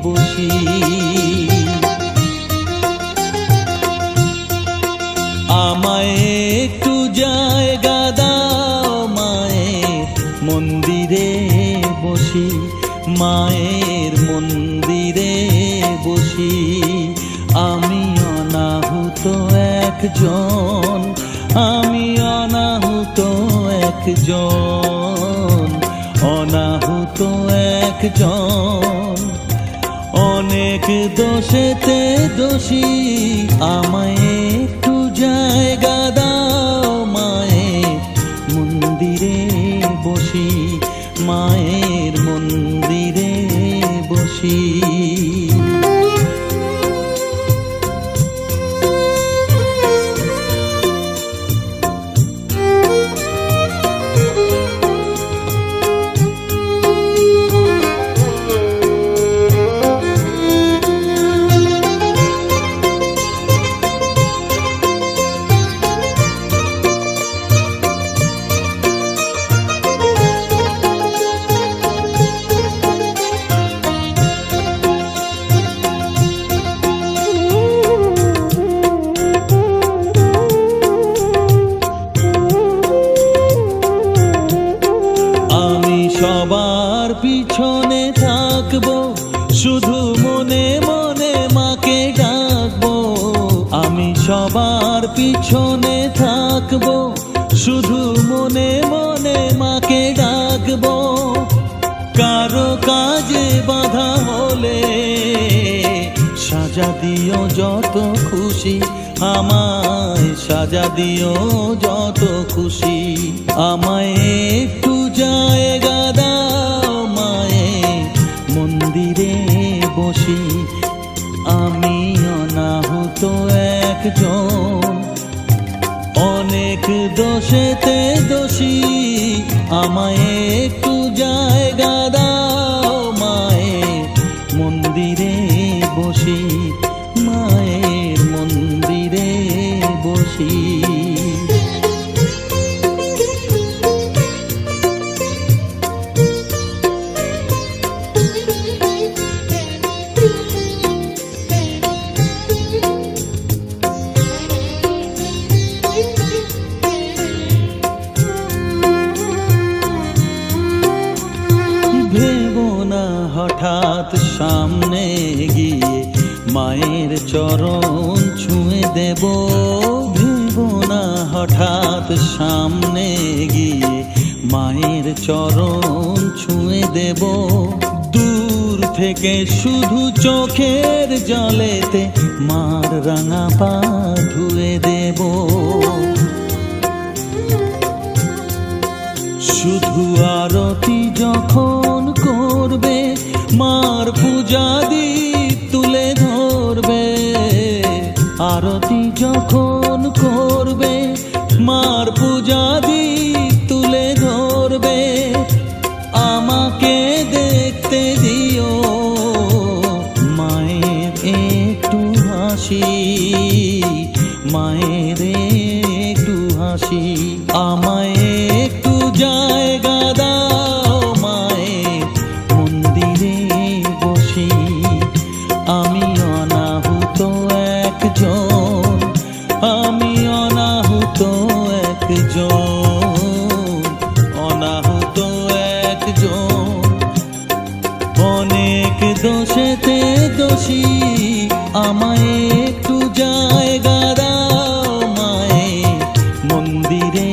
বসি। আমায় একটু জায়গা দাও মায়ের মন্দিরে বসি, মায়ের মন্দিরে বসি। আমি অনাহুত একজন, আমি অনাহুত একজন, অনাহুত একজন। অনেক দোষেতে দোষী, আমায় একটু জায়গা দাও মায়ের মন্দিরে বসি, মায়ের মন্দিরে বসি। সবার পিছনে থাকবো, শুধু মনে মনে মাকে ডাকবো। আমি সবার পিছনে থাকবো, শুধু মনে মনে মাকে ডাকবো। কারো কাজে বাধা হলে সাজা দিও যত খুশি, আমায় সাজা দিও যত খুশি। আমায় একটু জায়গা দাও মায়ের মন্দিরে বসি, আমি অনাহুত একজন। অনেক দোষেতে দোষী, আমায় একটু জায়গা দাও মায়ের মন্দিরে বসি, মায়ের মন্দিরে বসি। ভেবো না হঠাৎ সামনে গিয়ে মায়ের চরণ ছুঁয়ে দেব, ভেবো না হঠাৎ সামনে গিয়ে মায়ের চরণ ছুঁয়ে দেব। দূর থেকে শুধু চোখের জলেতে মার রাঙা পা ধুয়ে দেব। শুধু আরতি যখন করবে, মার পূজা দীপ তুলে ধরবে। আরতি যখন করবে, মার পূজা দীপ তুলে ধরবে। আমাকে দেখতে দিও মায়ের একটু হাসি, মায়ের একটু হাসি। আমায় একটু জায়গা দাও মায়ের মন্দিরে বসি, আমি অনাহুত একজন, আমি অনাহুত একজন, অনাহুত একজন। অনেক দোষেতে দোষী, আমায় একটু জায়গা দাও মায়ের মন্দিরে